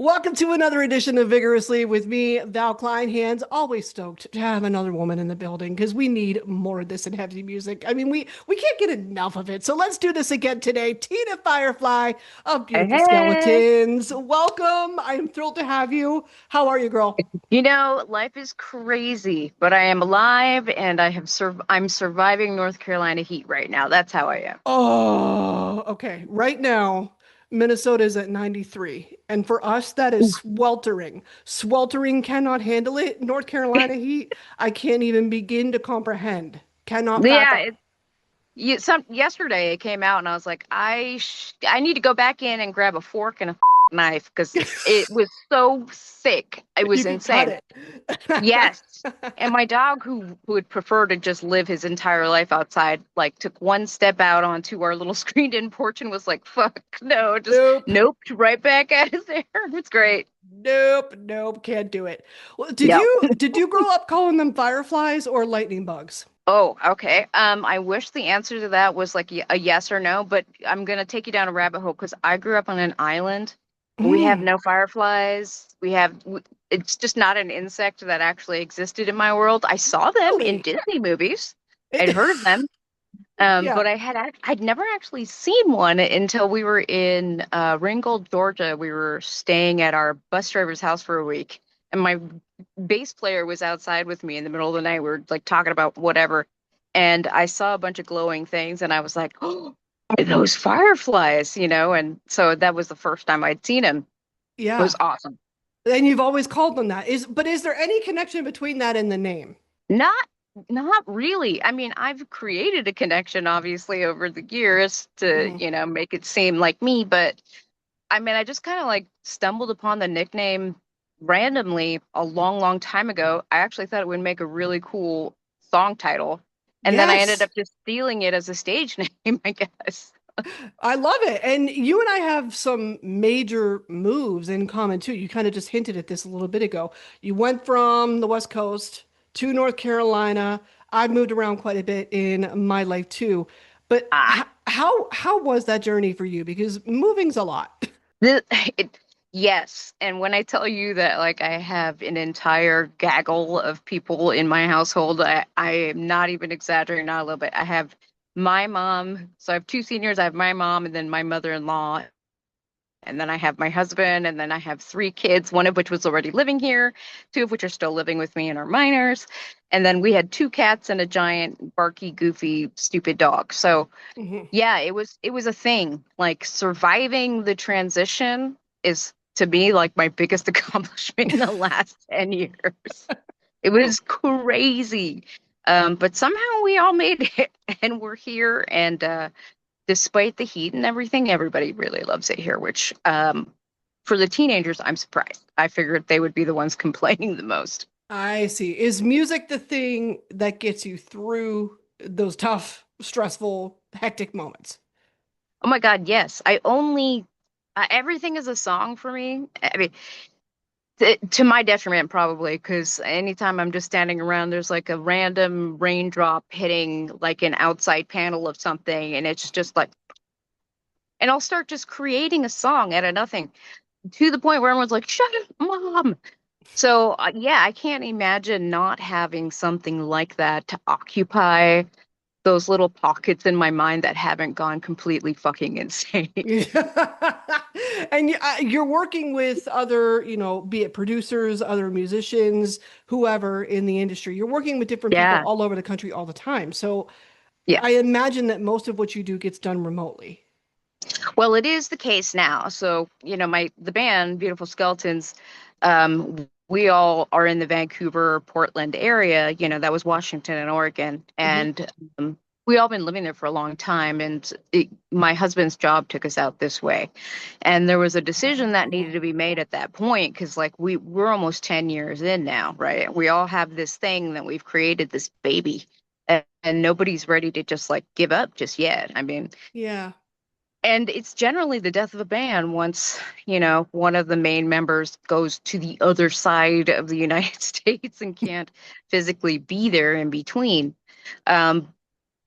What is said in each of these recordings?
Welcome to another edition of Vigorously with me, Val Kleinhands. Always stoked to have another woman in the building because we need more of this in heavy music. I mean, we can't get enough of it. So let's do this again today. Tina Firefly of Beautiful Hey, Skeletons. Welcome. I am thrilled to have you. How are you, girl? life is crazy, but I am alive and I'm surviving North Carolina heat right now. That's how I am. Oh, okay. Right now, Minnesota is at 93. And for us, that is Ooh. sweltering. Sweltering cannot handle it. North Carolina heat, I can't even begin to comprehend. Cannot Yeah, fathom. some yesterday it came out and I was like, I need to go back in and grab a fork and a knife because it was so sick. It You was could cut insane. it. Yes. And my dog, who would prefer to just live his entire life outside, like took one step out onto our little screened-in porch and was like, "Fuck, no, just Nope. nope, right back out of there." It's great. Nope. Nope. Can't do it. Well, did Yep. you did you grow up calling them fireflies or lightning bugs? Oh, okay. I wish the answer to that was like a yes or no, but I'm gonna take you down a rabbit hole because I grew up on an island. We have Mm. no fireflies. It's just not an insect that actually existed in my world. I saw them in Really? Disney movies. I'd heard of them. Yeah. But I'd never actually seen one until we were in Ringgold, Georgia. We were staying at our bus driver's house for a week, and my bass player was outside with me in the middle of the night. We were like talking about whatever, and I saw a bunch of glowing things, and I was like, "Oh, are those fireflies?" And so that was the first time I'd seen them. It was Yeah. awesome. And you've always called them that. Is there any connection between that and the name? Not not really. I mean, I've created a connection obviously over the years to, Hmm. make it seem like me, but I mean, I just kind of like stumbled upon the nickname randomly a long, long time ago. I actually thought it would make a really cool song title. And then I ended Yes. up just stealing it as a stage name, I guess. I love it. And you and I have some major moves in common too. You kind of just hinted at this a little bit ago. You went from the West Coast to North Carolina. I've moved around quite a bit in my life too. But Ah, how was that journey for you? Because moving's a lot. the, it, yes. And when I tell you that, like, I have an entire gaggle of people in my household, I am not even exaggerating, not a little bit. I have my mom. So I have two seniors. I have my mom and then my mother-in-law. And then I have my husband, and then I have three kids, one of which was already living here, two of which are still living with me and are minors. And then we had two cats and a giant, barky, goofy, stupid dog. So Mhm. yeah, it was a thing. Like surviving the transition is to me like my biggest accomplishment in the last 10 years. It was crazy. But somehow we all made it and we're here and despite the heat and everything, everybody really loves it here, which for the teenagers, I'm surprised. I figured they would be the ones complaining the most. I see. Is music the thing that gets you through those tough, stressful, hectic moments? Oh my God, yes. Everything is a song for me. I mean, to my detriment, probably, because anytime I'm just standing around, there's like a random raindrop hitting like an outside panel of something, and it's just like, and I'll start just creating a song out of nothing to the point where everyone's like, shut up, mom. So, yeah, I can't imagine not having something like that to occupy those little pockets in my mind that haven't gone completely fucking insane. Yeah. And you're working with other, be it producers, other musicians, whoever in the industry. You're working with different people Yeah. all over the country all the time. So Yeah. I imagine that most of what you do gets done remotely. Well, it is the case now. So, the band, Beautiful Skeletons, we all are in the Vancouver, Portland area. That was Washington and Oregon. Hmm. And we all been living there for a long time. And my husband's job took us out this way. And there was a decision that needed to be made at that point because, like, we're almost 10 years in now, right? We all have this thing that we've created, this baby. And nobody's ready to just like give up just yet. I mean, Yeah. and it's generally the death of a band once, one of the main members goes to the other side of the United States and can't physically be there in between. Um,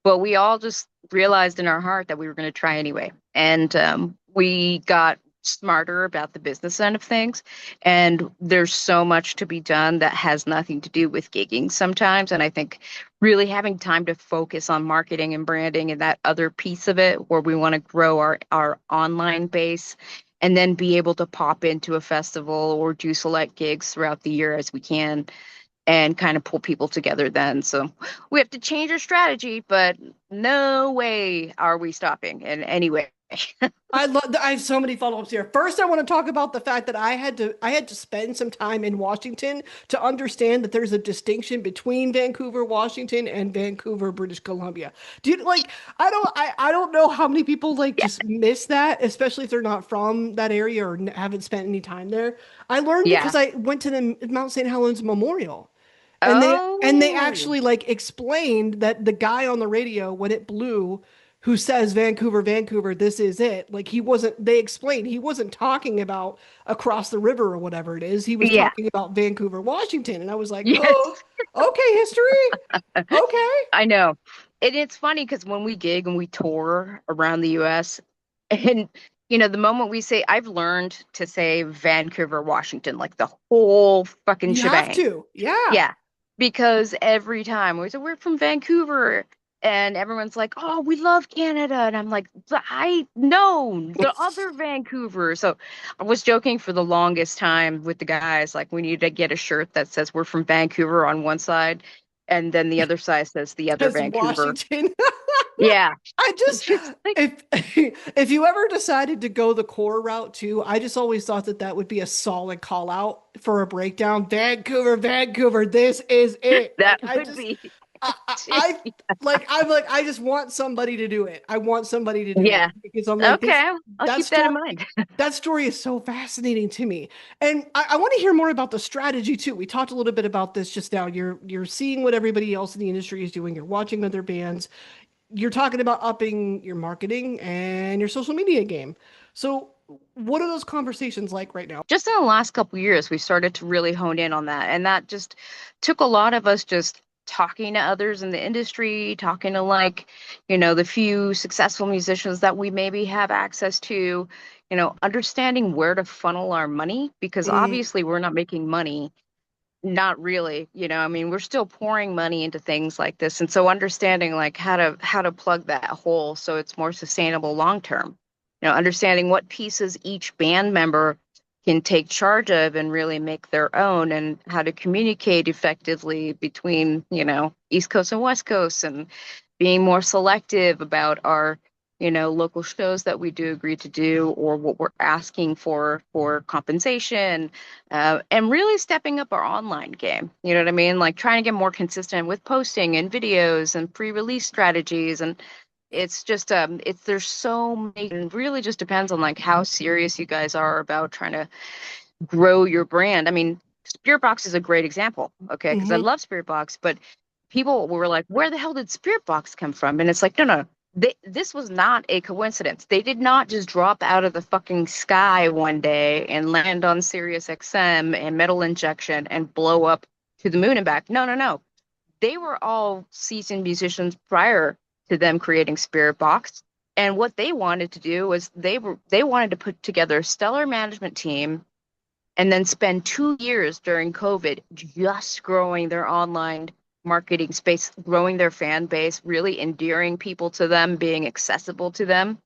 but we all just realized in our heart that we were going to try anyway. And we got smarter about the business end of things. And there's so much to be done that has nothing to do with gigging sometimes. And I think really having time to focus on marketing and branding and that other piece of it where we want to grow our online base and then be able to pop into a festival or do select gigs throughout the year as we can and kind of pull people together then. So we have to change our strategy, but no way are we stopping in any way. I have so many follow-ups here. First, I want to talk about the fact that I had to spend some time in Washington to understand that there's a distinction between Vancouver, Washington, and Vancouver, British Columbia. Do you like I don't know how many people like Yeah. just miss that, especially if they're not from that area or haven't spent any time there. I learned Yeah. because I went to the Mount St. Helens Memorial. And they Oh, actually like explained that the guy on the radio when it blew who says Vancouver, Vancouver, this is it. Like he wasn't they explained he wasn't talking about across the river or whatever it is. He was yeah. talking about Vancouver, Washington. And I was like, Yes. "Oh, okay, history. Okay." I know. And it's funny because when we gig and we tour around the US, and the moment we say, I've learned to say Vancouver, Washington, like the whole fucking You have shebang. to. Yeah. Yeah, because every time we say we're from Vancouver, and everyone's like, "Oh, we love Canada," and I'm like, "I know the other Vancouver." So I was joking for the longest time with the guys, like we need to get a shirt that says we're from Vancouver on one side, and then the other side says the other Says Vancouver. Washington. Yeah, I just just like if if you ever decided to go the core route too, I just always thought that that would be a solid call out for a breakdown. Vancouver, Vancouver, this is it. that Like I would just be. I'm like I just want somebody to do it. I want somebody to do it Yeah. because I'm like this Okay, I'll that keep that in story mind. that story is so fascinating to me. And I want to hear more about the strategy too. We talked a little bit about this just now. You're seeing what everybody else in the industry is doing. You're watching other bands, you're talking about upping your marketing and your social media game. So, what are those conversations like right now? Just in the last couple of years, we started to really hone in on that. And that just took a lot of us just talking to others in the industry, talking to the few successful musicians that we maybe have access to, understanding where to funnel our money because Mm, obviously we're not making money. Not really, I mean, we're still pouring money into things like this. And so understanding like how to plug that hole so it's more sustainable long term. Understanding what pieces each band member can take charge of and really make their own and how to communicate effectively between, East Coast and West Coast and being more selective about our local shows that we do agree to do or what we're asking for compensation and really stepping up our online game. You know what I mean? Like trying to get more consistent with posting and videos and pre-release strategies. And it's just there's so many, it really just depends on like how serious you guys are about trying to grow your brand. I mean, Spirit Box is a great example, okay? Because I hmm love Spirit Box, but people were like, "Where the hell did Spirit Box come from?" And it's like, no, no, this was not a coincidence. They did not just drop out of the fucking sky one day and land on Sirius XM and Metal Injection and blow up to the moon and back. No, no, no. They were all seasoned musicians prior to them creating Spirit Box. And what they wanted to do was they wanted to put together a stellar management team and then spend 2 years during COVID just growing their online marketing space, growing their fan base, really endearing people to them, being accessible to them.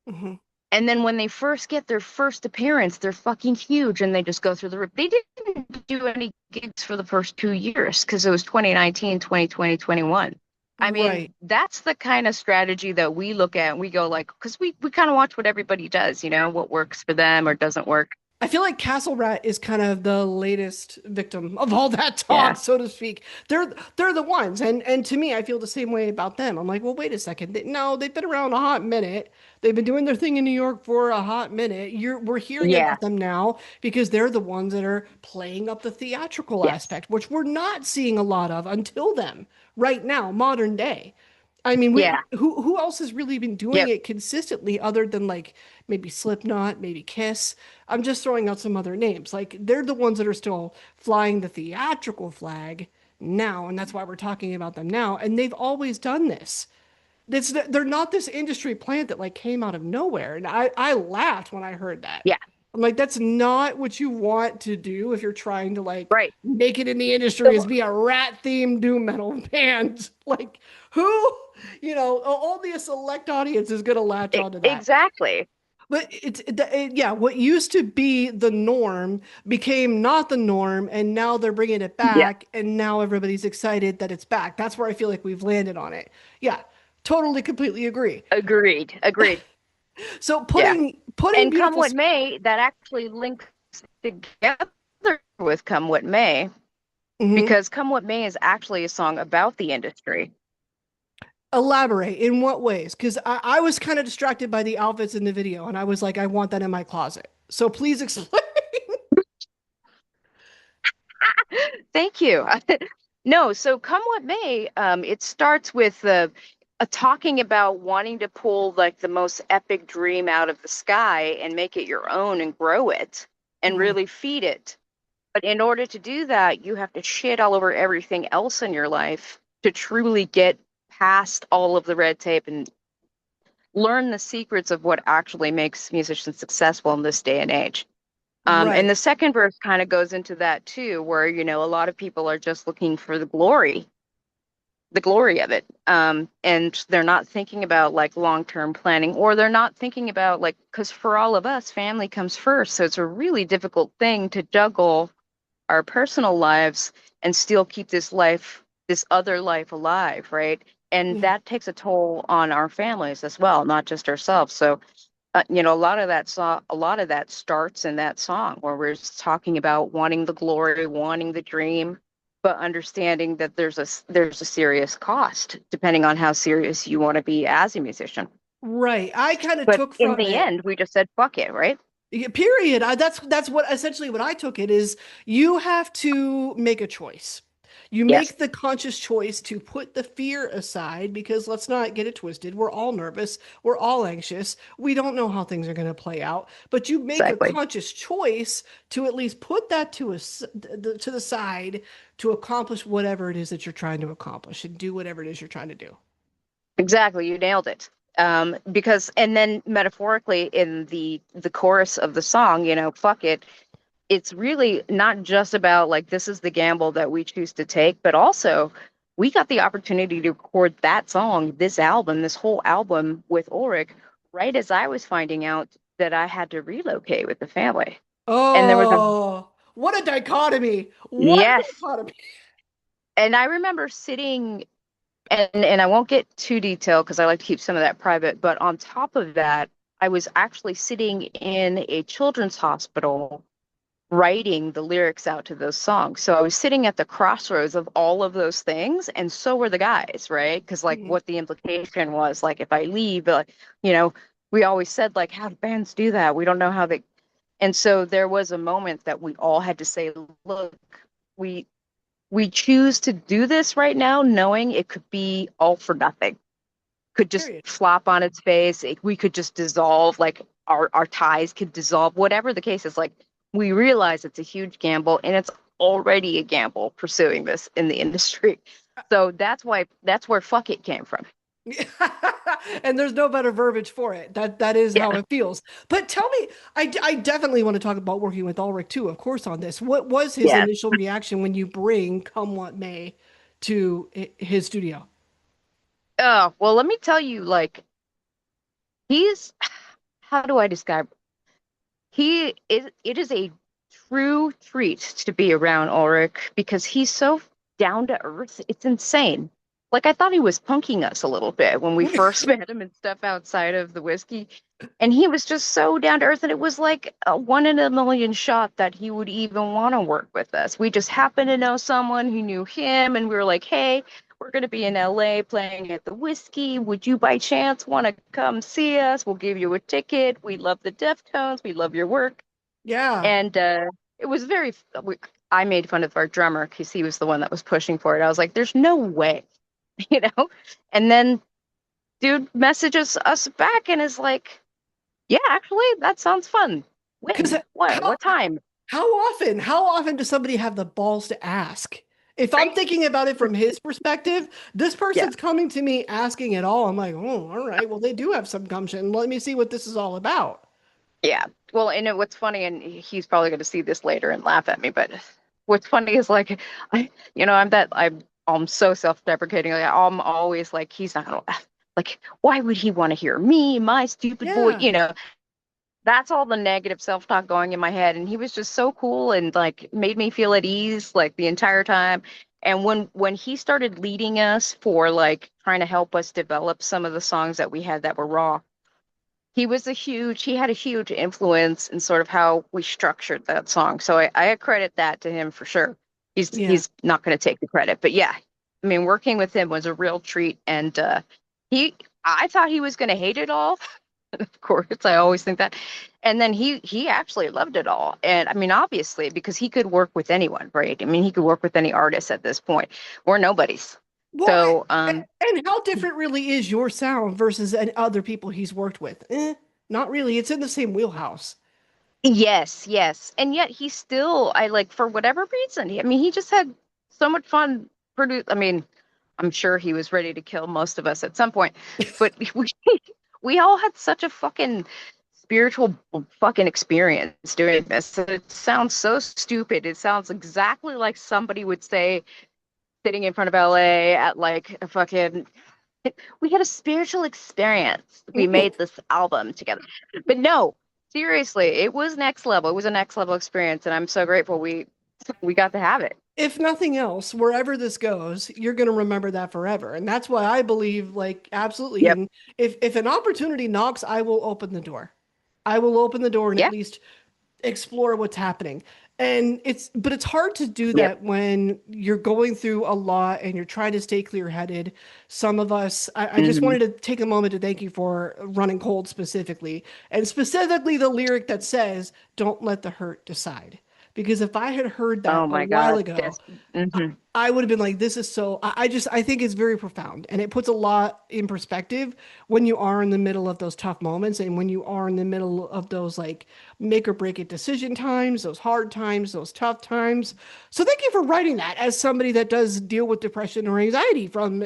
hmm And then when they first get their first appearance, they're fucking huge and they just go through the roof. They didn't do any gigs for the first 2 years because it was 2019, 2020, 21. I mean, Right. that's the kind of strategy that we look at and we go like, because we kind of watch what everybody does, what works for them or doesn't work. I feel like Castle Rat is kind of the latest victim of all that Yeah. talk, so to speak. They're the ones, and to me, I feel the same way about them. I'm like, well, wait a second. No, they've been around a hot minute. They've been doing their thing in New York for a hot minute. We're hearing Yeah. about them now because they're the ones that are playing up the theatrical Yes. aspect, which we're not seeing a lot of until them right now, modern day. I mean, Yeah. who else has really been doing Yep. it consistently other than like maybe Slipknot, maybe Kiss? I'm just throwing out some other names. Like they're the ones that are still flying the theatrical flag now, and that's why we're talking about them now. And they've always done this. they're not this industry plant that like came out of nowhere. And I laughed when I heard that. Yeah, I'm like, that's not what you want to do if you're trying to like right. make it in the industry is So, be a rat themed doom metal band. Like who, only a select audience is gonna latch onto that. exactly. But yeah, what used to be the norm became not the norm, and now they're bringing it Yeah, back, and now everybody's excited that it's back. That's where I feel like we've landed on it. Yeah, totally, completely agree. agreed. Agreed. So Yeah. putting And Come beautiful, What May, that actually links together with Come What May, Mhm. because Come What May is actually a song about the industry. Elaborate in what ways? Because I was kind of distracted by the outfits in the video, and I was like, I want that in my closet. So please explain. Thank you. No, so Come What May, it starts with a talking about wanting to pull like the most epic dream out of the sky and make it your own and grow it and Mhm. really feed it. But in order to do that, you have to shit all over everything else in your life to truly get past all of the red tape and learn the secrets of what actually makes musicians successful in this day and age. And Right. the second verse kind of goes into that too, where, a lot of people are just looking for the glory of it. And they're not thinking about like long-term planning, or they're not thinking about like, because for all of us, family comes first. So it's a really difficult thing to juggle our personal lives and still keep this other life alive, right? And Yeah. that takes a toll on our families as well, not just ourselves. So a lot of that starts in that song where we're just talking about wanting the glory, wanting the dream, but understanding that there's a serious cost depending on how serious you want to be as a musician. Right. I kind of But took in from the it. end, we just said fuck it, right? Yeah, period. That's what essentially what I took it is you have to make a choice. You Yes, make the conscious choice to put the fear aside because let's not get it twisted. We're all nervous. We're all anxious. We don't know how things are going to play out, but you make a exactly. conscious choice to at least put that to the side to accomplish whatever it is that you're trying to accomplish and do whatever it is you're trying to do. Exactly, you nailed it. Because and then metaphorically in the chorus of the song, fuck it, it's really not just about like this is the gamble that we choose to take, but also we got the opportunity to record that song, this album, this whole album with Ulrich, right as I was finding out that I had to relocate with the family. And there was a Oh, what a dichotomy. What a yes. dichotomy. And I remember sitting and I won't get too detailed because I like to keep some of that private, but on top of that, I was actually sitting in a children's hospital writing the lyrics out to those songs. So I was sitting at the crossroads of all of those things, and so were the guys, right? Because like Mhm. what the implication was, like if I leave, you know, we always said like, how do bands do that? We don't know how they. And so there was a moment that we all had to say, look, we we choose to do this right now, knowing it could be all for nothing, could just Period. flop on its face. We could just dissolve, like our ties could dissolve, whatever the case is. Like we realize it's a huge gamble, and it's already a gamble pursuing this in the industry. So that's where fuck it came from. And there's no better verbiage for it. That is how Yeah, it feels. But tell me, I definitely want to talk about working with Ulrich too, of course, on this. What was his yeah. initial reaction when you bring Come What May to his studio? Oh, well, let me tell you, like he's how do I describe it is a true treat to be around Ulrich because he's so down to earth. It's insane. Like I thought he was punking us a little bit when we first met him and stuff outside of the whiskey. And he was just so down to earth, and it was like a one in a million shot that he would even want to work with us. We just happened to know someone who knew him, and we were like, hey, we're going to be in LA playing at the whiskey. Would you by chance want to come see us? We'll give you a ticket. We love the Deftones. We love your work. Yeah, And it was I made fun of our drummer because he was the one that was pushing for it. I was like, there's no way, you know? And then dude messages us back and is like, yeah, actually, that sounds fun. because When? What? how What time? how often does somebody have the balls to ask? If I'm Right? thinking about it from his perspective, this Yeah. person's coming to me asking it all. I'm like, oh, all right. Well, they do have some gumption. Let me see what this is all about. Yeah. Well, and what's funny, and he's probably going to see this later and laugh at me, but what's funny is like, I'm so self-deprecating. Like, I'm always like, he's not gonna laugh. Like, why would he want to hear me, my stupid voice? Yeah. That's all the negative self-talk going in my head. And he was just so cool and like made me feel at ease like the entire time. And when he started leading us for like trying to help us develop some of the songs that we had that were raw, he had a huge influence in sort of how we structured that song. So I accredit that to him for sure. Yeah. He's not going to take the credit, but yeah, I mean, working with him was a real treat. And he, I thought he was going to hate it all. Of course, I always think that. And then he actually loved it all. And I mean, obviously, because he could work with anyone, right? I mean, he could work with any artist at this point. We're nobodies. Well, So, and how different really is your sound versus other people he's worked with? Not really. It's in the same wheelhouse. yes, yes. And yet he still, I like, for whatever reason, I mean, he just had so much fun I mean, I'm sure he was ready to kill most of us at some point, but we all had such a fucking spiritual fucking experience doing this. It sounds so stupid. It sounds exactly like somebody would say sitting in front of LA at like a fucking we had a spiritual experience. We made this album together. But no, seriously, it was next level. It was a next level experience and I'm so grateful we got to have it. If nothing else, wherever this goes, you're going to remember that forever. And that's why I believe, like, absolutely. Yep. And if an opportunity knocks, I will open the door. I will open the door and at Yeah. least explore what's happening. And but it's hard to do Yep. that when you're going through a lot and you're trying to stay clear-headed. Some of us, I just Hmm. wanted to take a moment to thank you for running cold specifically, and specifically the lyric that says, "Don't let the hurt decide." Because if I had heard that Oh a my while God. ago, Yes. Hmm. I would have been like, this is so, I think it's very profound and it puts a lot in perspective when you are in the middle of those tough moments and when you are in the middle of those like make or break it decision times, those hard times, those tough times. So thank you for writing that as somebody that does deal with depression or anxiety from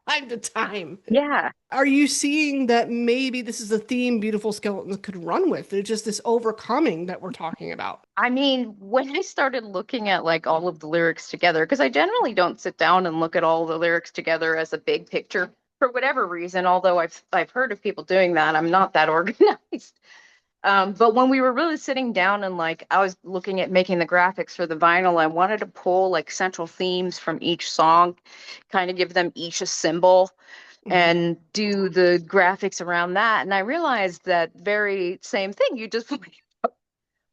time to time. Yeah. Are you seeing that maybe this is a theme Beautiful Skeletons could run with? It's just this overcoming that we're talking about. I mean, when I started looking at like all of the lyrics together, because I generally don't sit down and look at all the lyrics together as a big picture for whatever reason, although I've heard of people doing that. I'm not that organized. But when we were really sitting down and like I was looking at making the graphics for the vinyl, I wanted to pull like central themes from each song, kind of give them each a symbol Mhm. and do the graphics around that. And I realized that very same thing you just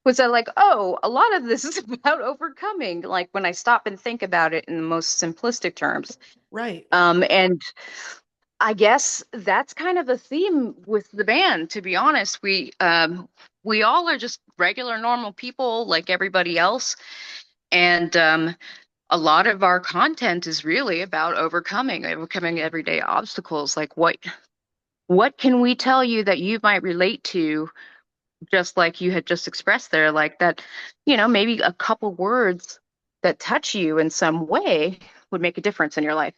was that like, oh, a lot of this is about overcoming, like when I stop and think about it in the most simplistic terms. Right. And I guess that's kind of the theme with the band, to be honest. We all are just regular normal people like everybody else. And a lot of our content is really about overcoming everyday obstacles. Like what can we tell you that you might relate to, just like you had just expressed there, like that, maybe a couple words that touch you in some way would make a difference in your life.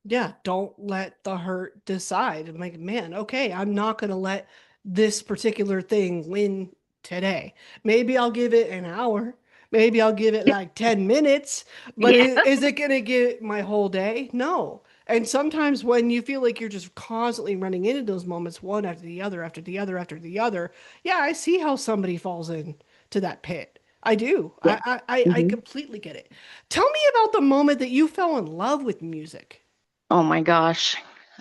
Yeah, don't let the hurt decide. I'm like, man, okay, I'm not going to let this particular thing win today. Maybe I'll give it an hour. Maybe I'll give it like 10 minutes, but Yeah. is it going to get my whole day? No. And sometimes when you feel like you're just constantly running into those moments, one after the other, after the other, after the other, yeah, I see how somebody falls in to that pit. I do. Yeah. I Hmm. completely get it. Tell me about the moment that you fell in love with music. Oh my gosh.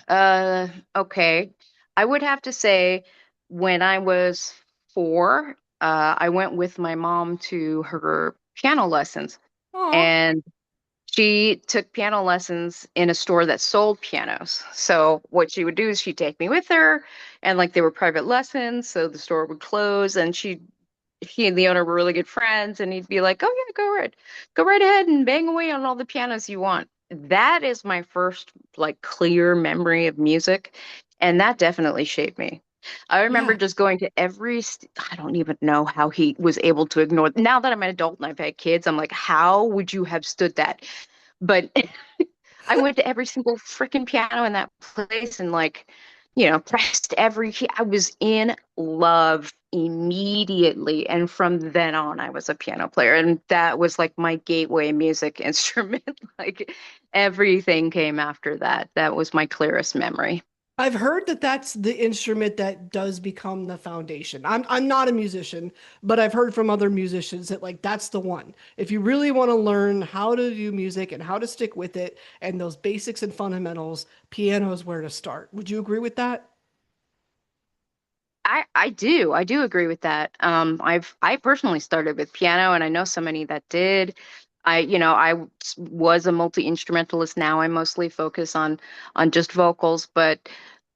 Uh, okay. I would have to say when I was 4, I went with my mom to her piano lessons, Aw. and she took piano lessons in a store that sold pianos. So what she would do is she'd take me with her, and like they were private lessons, so the store would close, and he and the owner were really good friends, and he'd be like, "Oh yeah, go right ahead and bang away on all the pianos you want." That is my first like clear memory of music, and that definitely shaped me. I remember Yeah. just going to I don't even know how he was able to ignore. Now that I'm an adult and I've had kids, I'm like, how would you have stood that? But I went to every single freaking piano in that place and like, pressed every key. I was in love immediately. And from then on, I was a piano player. And that was like my gateway music instrument. Like everything came after that. That was my clearest memory. I've heard that that's the instrument that does become the foundation. I'm not a musician, but I've heard from other musicians that like that's the one. If you really want to learn how to do music and how to stick with it and those basics and fundamentals, piano is where to start. Would you agree with that? I do agree with that. I personally started with piano, and I know so many that did. I was a multi-instrumentalist. Now I mostly focus on just vocals, but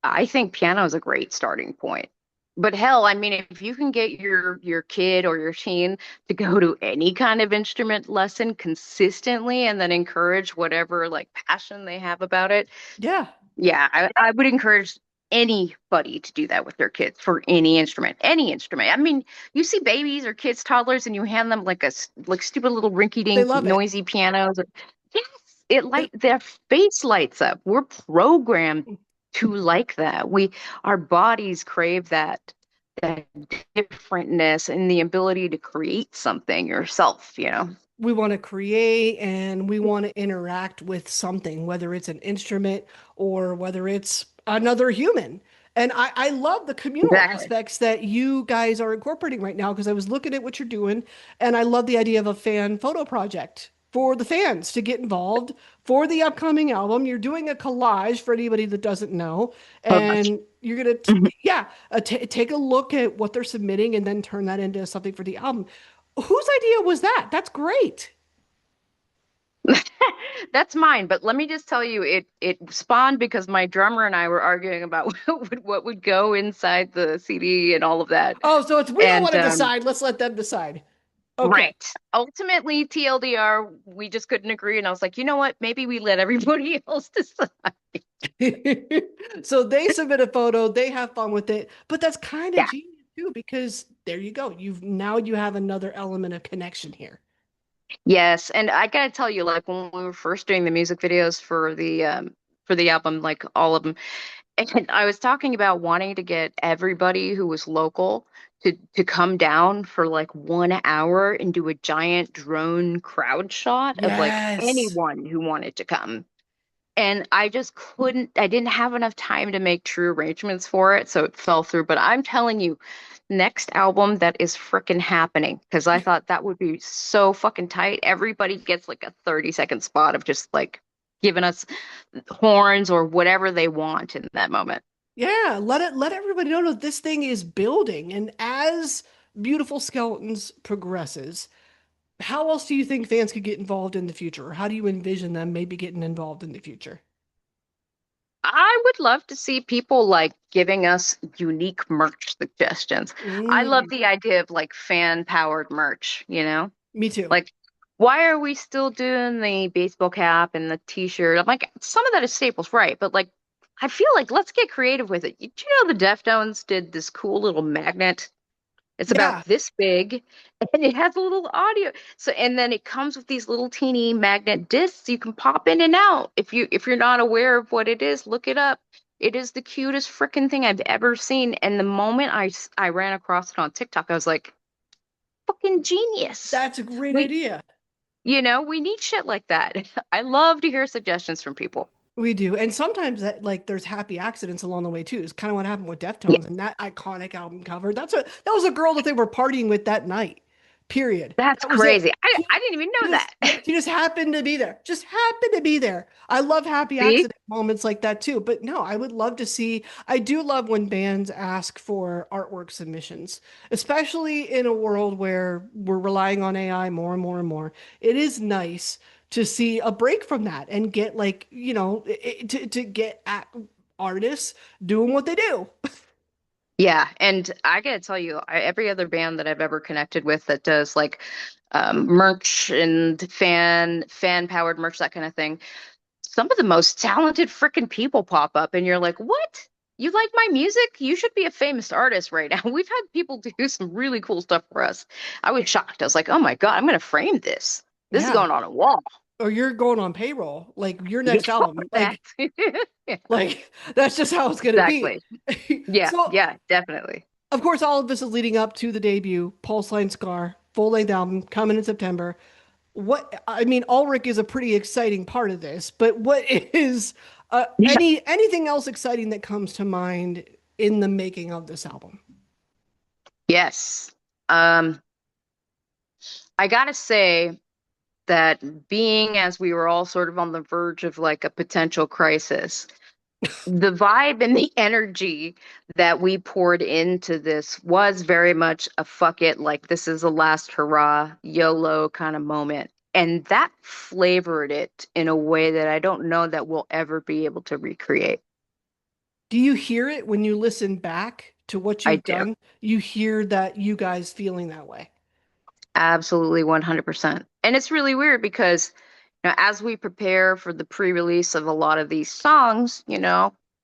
I think piano is a great starting point. But hell, I mean, if you can get your kid or your teen to go to any kind of instrument lesson consistently, and then encourage whatever like passion they have about it, Yeah, yeah, I would encourage anybody to do that with their kids for any instrument, any instrument. I mean, you see babies or kids, toddlers, and you hand them like like stupid little they rinky-dink love it. noisy pianos. Yes, their face lights up. We're programmed to like that. Our bodies crave that differentness and the ability to create something yourself. We want to create and we want to interact with something, whether it's an instrument or whether it's another human. And I love the communal Exactly. aspects that you guys are incorporating right now because I was looking at what you're doing and I love the idea of a fan photo project for the fans to get involved for the upcoming album. You're doing a collage for anybody that doesn't know, Correct. and you're gonna, yeah, take a look at what they're submitting and then turn that into something for the album. Whose idea was that? That's great. That's mine, but let me just tell you, it spawned because my drummer and I were arguing about what would go inside the CD and all of that. Oh, so it's we don't want And to decide. Let's let them decide. Okay. right, ultimately TLDR, we just couldn't agree, and I was like, you know what? Maybe we let everybody else decide. So they submit a photo, they have fun with it, but that's kind of Yeah. genius too, because there you go. You have another element of connection here. Yes, and I gotta tell you, like when we were first doing the music videos for the album, like all of them. And I was talking about wanting to get everybody who was local to come down for like 1 hour and do a giant drone crowd shot of like Yes. anyone who wanted to come. And I just couldn't, I didn't have enough time to make true arrangements for it, so it fell through. But I'm telling you, next album that is frickin' happening because I thought that would be so fucking tight. Everybody gets like a 30-second spot of just like giving us horns or whatever they want in that moment. Yeah, let everybody know that this thing is building. And as Beautiful Skeletons progresses, how else do you think fans could get involved in the future? Or how do you envision them maybe getting involved in the future? I would love to see people like giving us unique merch suggestions. I love Mm, the idea of like fan powered merch. me too. Like, why are we still doing the baseball cap and the t-shirt? I'm like, some of that is staples, right? But like, I feel like let's get creative with it. Do you know the Deftones did this cool little magnet? It's Yeah, about this big and it has a little audio. So and then it comes with these little teeny magnet discs you can pop in and out. If you're not aware of what it is, look it up. It is the cutest freaking thing I've ever seen. And the moment I ran across it on TikTok, I was like, fucking genius. that's a great We idea. we need shit like that. I love to hear suggestions from people. We do. And sometimes that like there's happy accidents along the way too. It's kind of what happened with Yeah, Deftones and that iconic album cover. That was a girl that they were partying with that night. Period. that's That was it. crazy. I didn't even know that. She just happened to be there. Just happened to be there. I love happy See? accident moments like that too. But no, I would love to see. I do love when bands ask for artwork submissions, especially in a world where we're relying on AI more and more and more. It is nice to see a break from that and get like, to get at artists doing what they do. Yeah, and I gotta tell you, every other band that I've ever connected with that does like merch and fan powered merch, that kind of thing, some of the most talented freaking people pop up, and you're like, what? You like my music? You should be a famous artist right now. We've had people do some really cool stuff for us. I was shocked. I was like, oh my God, I'm gonna frame this. This is Yeah. going on a wall. or you're going on payroll. Like your Yeah, next album, that. Yeah, like that's just how it's gonna be. exactly. Yeah, So yeah, definitely. of course, all of this is leading up to the debut, Pulse Line Scar, full length album coming in September. What I mean, Ulrich is a pretty exciting part of this, but what is Yeah. anything else exciting that comes to mind in the making of this album? Yes. Um, I gotta say that being as we were all sort of on the verge of like a potential crisis, the vibe and the energy that we poured into this was very much a fuck it, like this is a last hurrah, YOLO kind of moment. And that flavored it in a way that I don't know that we'll ever be able to recreate. Do you hear it when you listen back to what I you've do. done? You hear that you guys feeling that way. Absolutely 100%. And it's really weird because, as we prepare for the pre-release of a lot of these songs,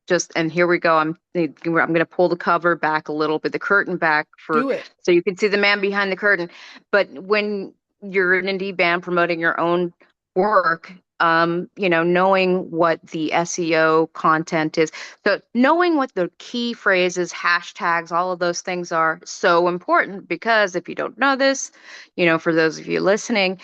just and here we go. I'm going to pull the cover back a little bit, the curtain back for Do it. so you can see the man behind the curtain. But when you're an indie band promoting your own work, knowing what the SEO content is, so knowing what the key phrases, hashtags, all of those things are so important because if you don't know this, for those of you listening,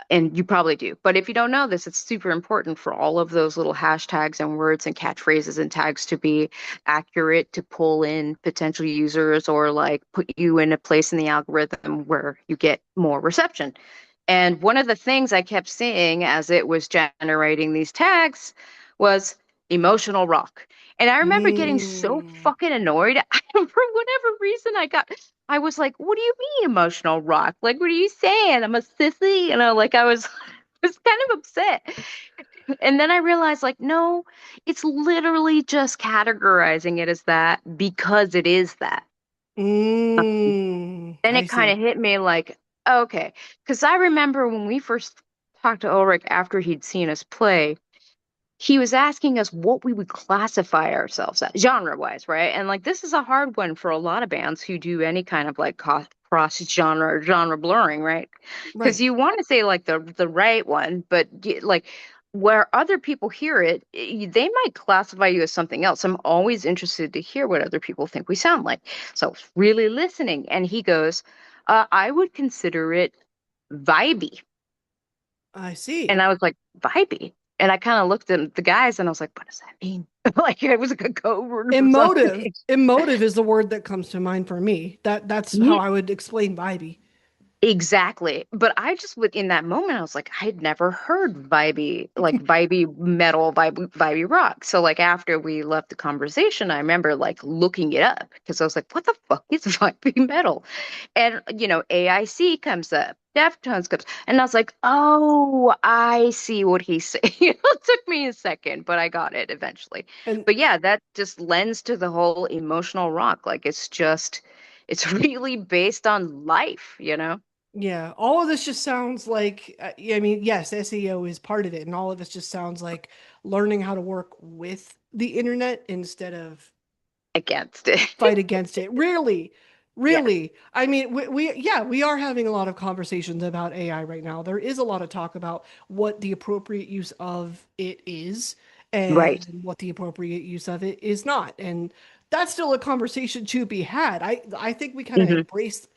and you probably do, but if you don't know this, it's super important for all of those little hashtags and words and catchphrases and tags to be accurate to pull in potential users or like put you in a place in the algorithm where you get more reception. And one of the things I kept seeing as it was generating these tags was emotional rock. And I remember getting so Mm. fucking annoyed. For whatever reason, I was like, what do you mean emotional rock? Like, what are you saying? I'm a sissy? Like I was, was kind of upset. And then I realized, like, no, it's literally just categorizing it as that because it is that. Then I it kind see. of hit me like, okay. Because I remember when we first talked to Ulrich after he'd seen us play, he was asking us what we would classify ourselves as genre wise, right? And like this is a hard one for a lot of bands who do any kind of like cross genre blurring, right? Because Right. you want to say like the right one, but like where other people hear it, they might classify you as something else. I'm always interested to hear what other people think we sound like. So really listening, and he goes, "I would consider it vibey." I And see. I was like, vibey. And I kind of looked at the guys and I was like, what does that mean? Like it was like a code word for Emotive. something. Emotive is the word that comes to mind for me. That's how Yeah, I would explain vibey. exactly. But I just would in that moment, I was like, I'd never heard vibey, like vibey metal, vibey rock. So like after we left the conversation, I remember like looking it up because I was like, what the fuck is vibey metal? And AIC comes up, Deftones comes, and I was like, oh, I see what he's saying. It took me a second, but I got it eventually. And But yeah, that just lends to the whole emotional rock. Like it's really based on life. yeah, all of this just sounds like, I mean, yes, SEO is part of it, and all of this just sounds like learning how to work with the internet instead of Against it. fight against it. Really, Yeah. really. I mean, yeah, we are having a lot of conversations about AI right now. There is a lot of talk about what the appropriate use of it is Right. and what the appropriate use of it is not. And that's still a conversation to be had. I think we kind of Hmm. embrace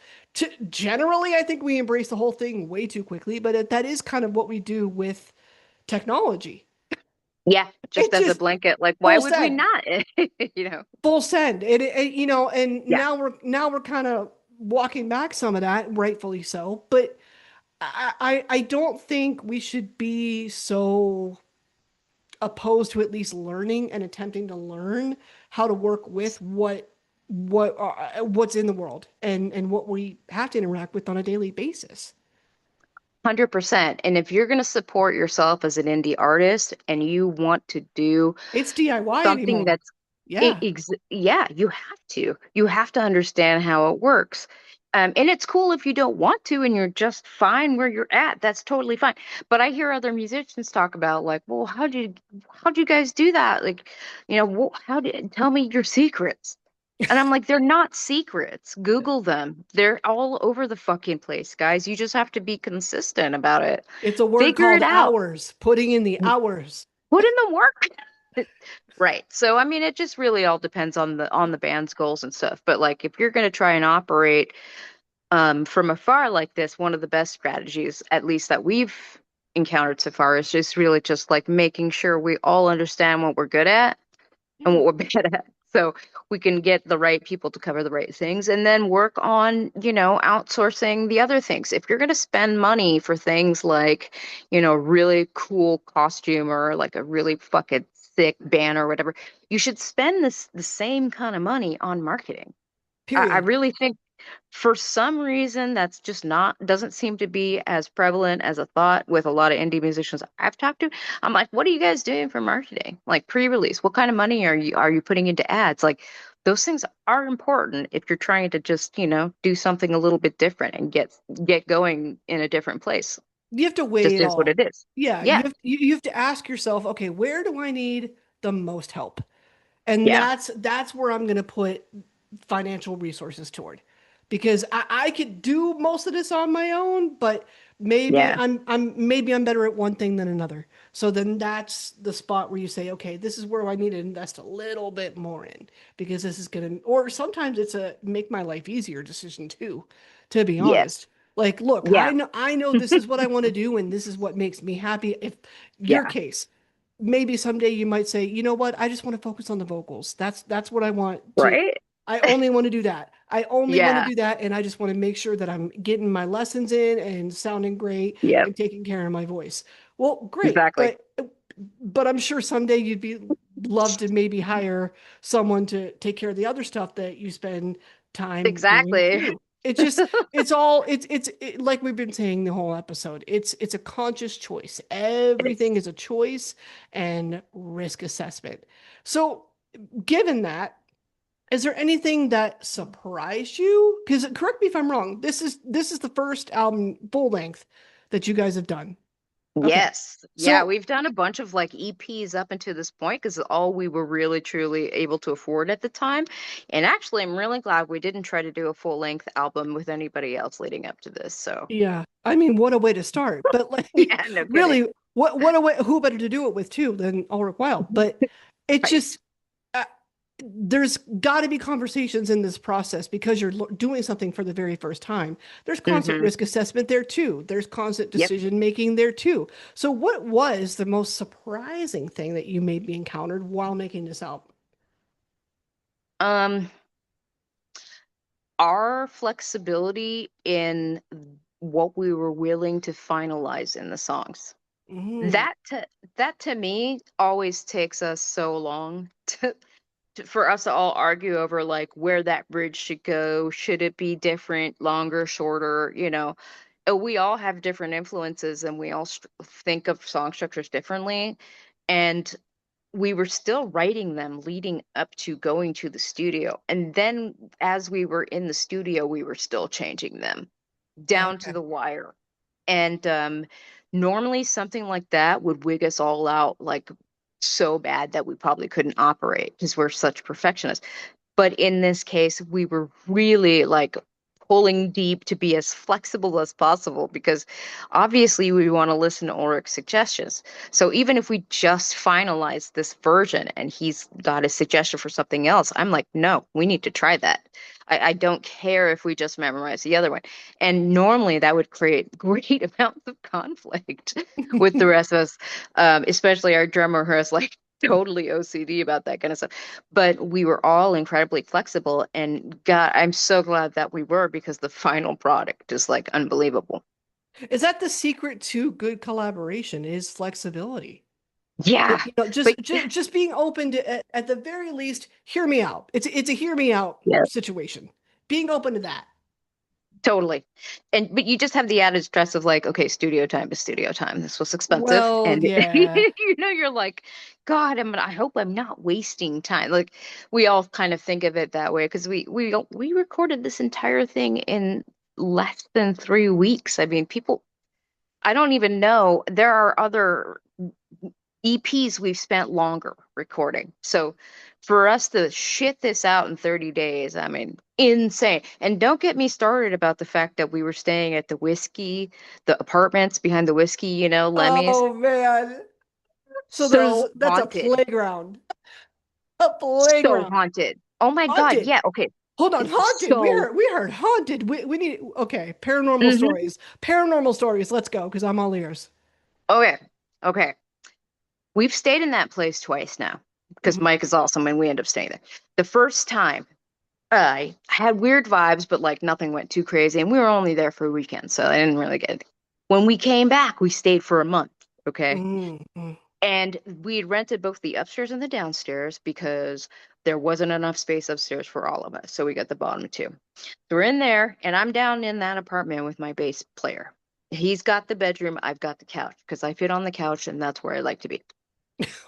generally, I think we embrace the whole thing way too quickly, but that is kind of what we do with technology. Yeah, just It as a just blanket, like why full would we send. not? You know? Full send. And Yeah. now we're kind of walking back some of that, rightfully so. But I don't think we should be so opposed to at least learning and attempting to learn how to work with what's in the world and what we have to interact with on a daily basis. 100%. And if you're going to support yourself as an indie artist and you want to do It's DIY something anymore. that's Yeah. yeah, you have to. You have to understand how it works. And it's cool if you don't want to and you're just fine where you're at. That's totally fine. But I hear other musicians talk about like, well, how do you guys do that? Like, how did tell me your secrets? And I'm like, they're not secrets. Google them. They're all over the fucking place, guys. You just have to be consistent about it. It's a word Figure called it out. hours, putting in the hours. Put in the work. Right. So I mean it just really all depends on the band's goals and stuff. But like if you're going to try and operate from afar like this, one of the best strategies, at least that we've encountered so far, is just really just like making sure we all understand what we're good at and Yeah. what we're bad at. So we can get the right people to cover the right things and then work on, outsourcing the other things. If you're going to spend money for things like, really cool costume or like a really fucking sick banner or whatever, you should spend the same kind of money on marketing. I Period. really think for some reason that's just not doesn't seem to be as prevalent as a thought with a lot of indie musicians I've talked to. I'm like, what are you guys doing for marketing? Like pre-release, what kind of money are you putting into ads? Like those things are important if you're trying to just, do something a little bit different and get going in a different place. You have to weigh Just it is what all. it is. Yeah, Yeah. you have to ask yourself, okay, where do I need the most help? And Yeah. that's where I'm going to put financial resources toward. Because I could do most of this on my own, but maybe Yeah. I'm better at one thing than another. So then that's the spot where you say, okay, this is where I need to invest a little bit more in because this is gonna, or sometimes it's a make my life easier decision too, to be Yeah. honest. Like, look, Yeah. I know this is what I want to do and this is what makes me happy. If your Yeah. case, maybe someday you might say, you know what, I just want to focus on the vocals. That's what I want to. Right? I only want to do that. I only want to Yeah. do that, and I just want to make sure that I'm getting my lessons in and sounding great Yep. and taking care of my voice. Well, great, Exactly. but I'm sure someday you'd be love to maybe hire someone to take care of the other stuff that you spend time doing Exactly. too. It's just it's all like we've been saying the whole episode. It's a conscious choice. It is. Everything is a choice and risk assessment. So, given that, is there anything that surprised you? Because correct me if I'm wrong. This is the first album full length that you guys have done. Okay. Yes. Yeah, So we've done a bunch of like EPs up until this point because all we were really truly able to afford at the time. And actually, I'm really glad we didn't try to do a full length album with anybody else leading up to this. So, yeah, I mean, what a way to start. But like, yeah, no kidding. really, what a way? Who better to do it with too than Ulrich Wild? But it Right. just uh, there's got to be conversations in this process because you're doing something for the very first time. There's constant Hmm. risk assessment there too. There's constant Yep. decision making there too. So, what was the most surprising thing that you maybe encountered while making this album? Um, our flexibility in what we were willing to finalize in the songs. Mm, That to that to me always takes us so long for us to all argue over like where that bridge should go. Should it be different, longer, shorter? We all have different influences and we all think of song structures differently. And we were still writing them leading up to going to the studio. And then as we were in the studio, we were still changing them down to okay. the wire. And normally something like that would wig us all out like so bad that we probably couldn't operate because we're such perfectionists. But in this case, we were really like pulling deep to be as flexible as possible because obviously we want to listen to Ulrich's suggestions. So even if we just finalize this version and he's got a suggestion for something else, I'm like, no, we need to try that. I don't care if we just memorize the other one. And normally that would create great amounts of conflict with the rest of us, especially our drummer who is like totally OCD about that kind of stuff. But we were all incredibly flexible, and God, I'm so glad that we were because the final product is like unbelievable. Is that the secret to good collaboration is flexibility? Yeah, but Just being open to at the very least, hear me out. It's a hear me out yeah, situation. Being open to that. totally. But you just have the added stress of like, okay, studio time is studio time. This was expensive, Well, and yeah. you're like, God, I hope I'm not wasting time. Like we all kind of think of it that way because we recorded this entire thing in less than 3 weeks. I mean, people I don't even know. There are other EPs we've spent longer. recording. So for us to shit this out in 30 days, I mean, insane. And don't get me started about the fact that we were staying at the apartments behind the whiskey, Lemmy's. Oh man. So So that's a haunted. playground. A So playground. haunted. Oh my God. Haunted. Yeah. Okay. Hold on, It's haunted. so. We heard haunted. We need okay, paranormal Mhm. stories. Paranormal stories. Let's go because I'm all ears. Okay. Okay. We've stayed in that place twice now because Mhm. Mike is awesome and we end up staying there. The first time, I had weird vibes, but like nothing went too crazy. And we were only there for a weekend, so I didn't really get it. When we came back, we stayed for a month. Okay. Mhm. And we had rented both the upstairs and the downstairs because there wasn't enough space upstairs for all of us. So we got the bottom two. So we're in there, and I'm down in that apartment with my bass player. He's got the bedroom, I've got the couch because I fit on the couch, and that's where I like to be.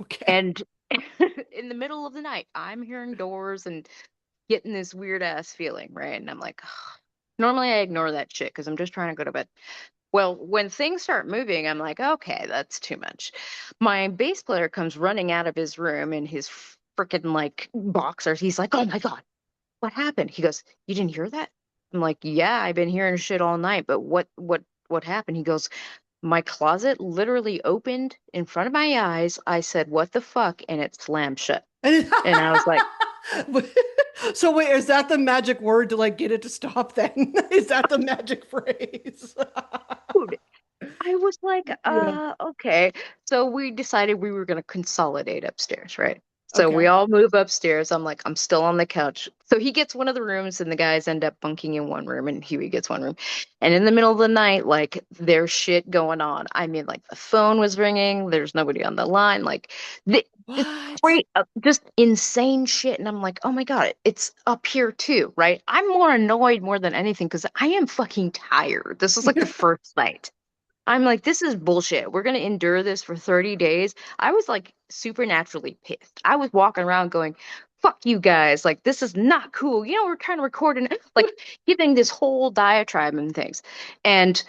Okay. And in the middle of the night, I'm hearing doors and getting this weird ass feeling, right? And I'm like, "Ugh." Normally I ignore that shit because I'm just trying to go to bed. Well, when things start moving, I'm like, okay, that's too much. My bass player comes running out of his room in his freaking like boxers. He's like, oh my God, what happened? He goes, you didn't hear that? I'm like, yeah, I've been hearing shit all night, but what happened? He goes, my closet literally opened in front of my eyes. I said, what the fuck? And it slammed shut. And And I was like, so wait, is that the magic word to like get it to stop then? Is that the magic phrase? dude, I was like, Yeah. okay. So we decided we were going to consolidate upstairs, right? So we Okay. all move upstairs. I'm like, I'm still on the couch. So he gets one of the rooms, and the guys end up bunking in one room, and Huey gets one room. And in the middle of the night, like, there's shit going on. I mean, like, the phone was ringing. There's nobody on the line. Like, the What? great, just insane shit. And I'm like, oh my God, it's up here too, right? I'm more annoyed more than anything because I am fucking tired. This is like the first night. I'm like, this is bullshit. We're gonna endure this for 30 days. I was like supernaturally pissed. I was walking around going, fuck you guys. Like, this is not cool. We're kind of recording, like, giving this whole diatribe and things. And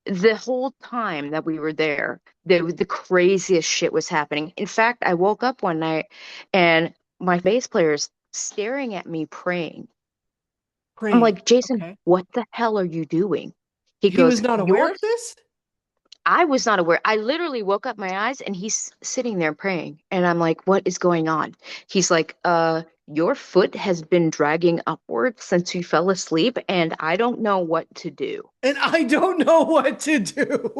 the whole time that we were there, the craziest shit was happening. In fact, I woke up one night and my bass player's staring at me praying. I'm Praying. like, Jason, Okay. what the hell are you doing? He He was goes, not aware you're of this? I was not aware. I literally woke up my eyes and he's sitting there praying. And I'm like, what is going on? He's like, your foot has been dragging upward since you fell asleep, and I don't know what to do. And I don't know what to do.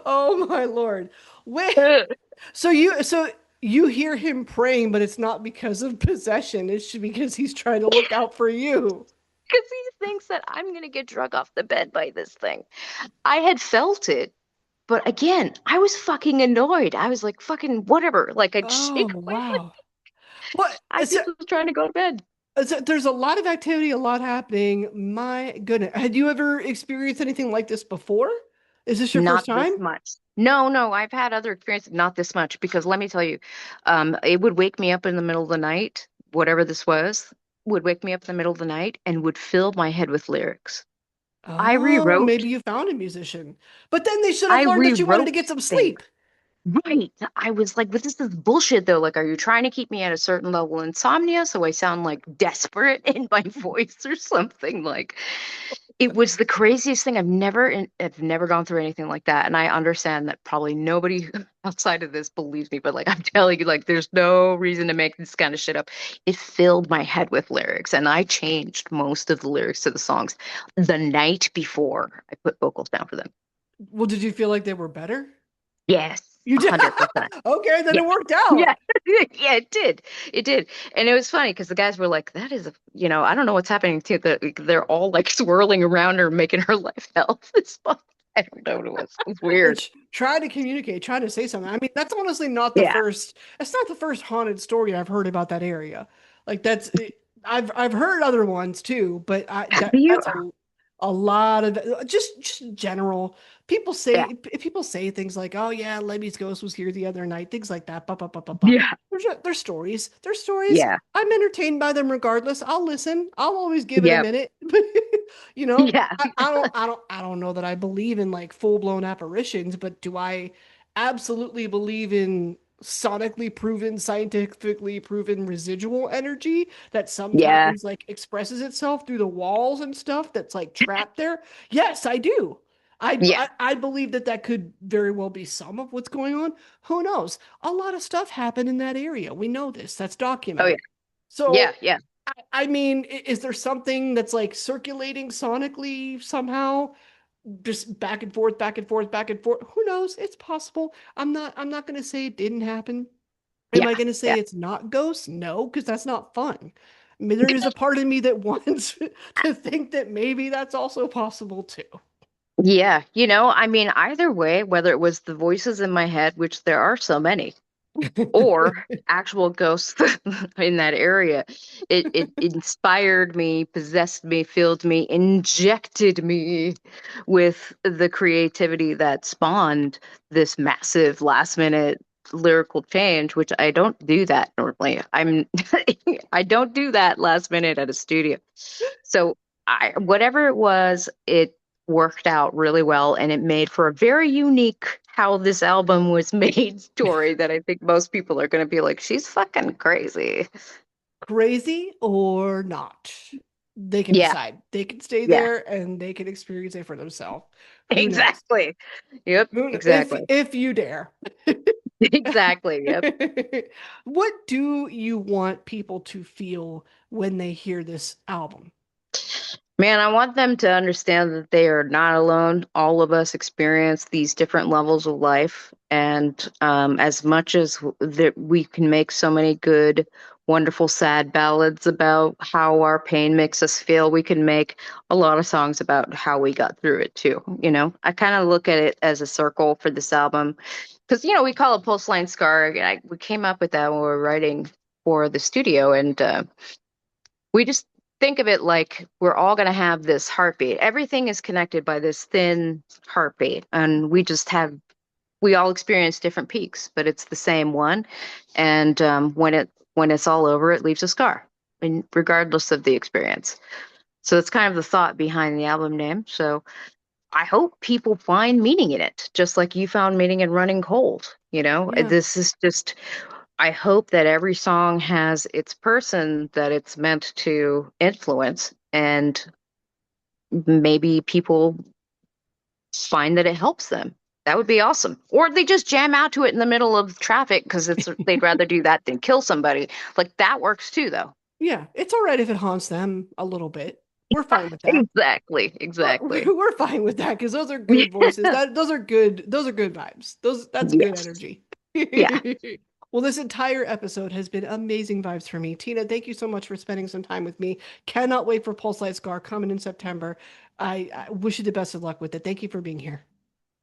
Oh my Lord. Wait. Because So you hear him praying, but it's not because of possession. It's because he's trying to look out for you. he thinks that I'm gonna get drug off the bed by this thing. I had felt it, but again, I was fucking annoyed. I was like, fucking whatever. Like I'd Oh shake my head. wow. What? I So, just was trying to go to bed. so there's a lot of activity, a lot happening. My goodness. Had you ever experienced anything like this before? Is this your first Not this time? much. No, no, I've had other experiences, not this much, because let me tell you, it would wake me up in the middle of the night, whatever this was, would wake me up in the middle of the night and would fill my head with lyrics. I Oh, rewrote, maybe you found a musician. But then they should have I learned that you wanted to rewrote get some things. sleep. Right. I was like, but this is bullshit though. Like, are you trying to keep me at a certain level of insomnia so I sound like desperate in my voice or something? Like, it was the craziest thing. I've never gone through anything like that. And I understand that probably nobody outside of this believes me, but like I'm telling you, like there's no reason to make this kind of shit up. It filled my head with lyrics, and I changed most of the lyrics to the songs the night before I put vocals down for them. Well, did you feel like they were better? Yes, You did. 100%. Okay, then Yeah. it worked Yeah. out. Yeah, it did. It did. And it was funny because the guys were like, that is I don't know what's happening to they're all like swirling around her, making her life hell. It's fun. I don't know what it was. It was They're weird. trying to communicate, trying to say something. I mean, that's honestly not the Yeah. first. That's not the first haunted story I've heard about that area. Like I've heard other ones too, but Have you? that's a lot of just general. Yeah. People say things like, "Oh yeah, Levy's ghost was here the other night," things like that. Ba, ba, ba, ba, ba. Yeah. There's stories. There's stories. Yeah. I'm entertained by them regardless. I'll listen. I'll always give it a Yep. minute. You know, Yeah. I don't know that I believe in like full blown apparitions, but do I absolutely believe in sonically proven, scientifically proven residual energy that Yeah. sometimes like expresses itself through the walls and stuff that's like trapped there? Yes, I do. Yeah. I believe that that could very well be some of what's going on. Who knows? A lot of stuff happened in that area. We know this. That's Oh yeah. documented. Yeah. So, Yeah. I mean, is there something that's like circulating sonically somehow? Just back and forth, back and forth, back and forth. Who knows? It's possible. I'm not going to say it didn't happen. Am Yeah. I going to Yeah. say it's not ghosts? No, because that's not fun. I mean, there is a part of me that wants to think that maybe that's also possible too. Yeah. I mean, either way, whether it was the voices in my head, which there are so many, or actual ghosts in that area. It inspired me, possessed me, filled me, injected me with the creativity that spawned this massive last minute lyrical change, which I don't do that normally. I don't do that last minute at a studio. So whatever it was, it worked out really well and it made for a very unique how this album was made story that I think most people are going to be like, she's fucking crazy. Crazy or not, they can Yeah, decide. They can stay yeah, there and they can experience it for themselves. Who knows? exactly. Yep, exactly. If you dare. Exactly. Yep. What do you want people to feel when they hear this album? Man, I want them to understand that they are not alone. All of us experience these different levels of life. And as much as that we can make so many good, wonderful, sad ballads about how our pain makes us feel, we can make a lot of songs about how we got through it too. I kind of look at it as a circle for this album because, we call it Pulse Line Scar. We came up with that when we were writing for the studio. And we just think of it like we're all going to have this heartbeat. Everything is connected by this thin heartbeat, and we all experience different peaks, but it's the same one. And when it's all over, it leaves a scar, and regardless of the experience. So it's kind of the thought behind the album name. So I hope people find meaning in it, just like you found meaning in Running Cold. Yeah. This is just I hope that every song has its person that it's meant to influence, and maybe people find that it helps them. That would be awesome. Or they just jam out to it in the middle of traffic because they'd rather do that than kill somebody. Like that works too, though. Yeah, it's all right if it haunts them a little bit. We're fine with that. Exactly, We're, exactly. we're fine with that because those are good voices. Those are good. Those are good vibes. That's good Yes. energy. Yeah. Well, this entire episode has been amazing vibes for me. Tina, thank you so much for spending some time with me. Cannot wait for Pulse Light Scar coming in September. I wish you the best of luck with it. Thank you for being here.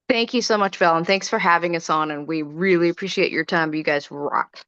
Thank you so much, Val, and thanks for having us on. And we really appreciate your time. You guys rock.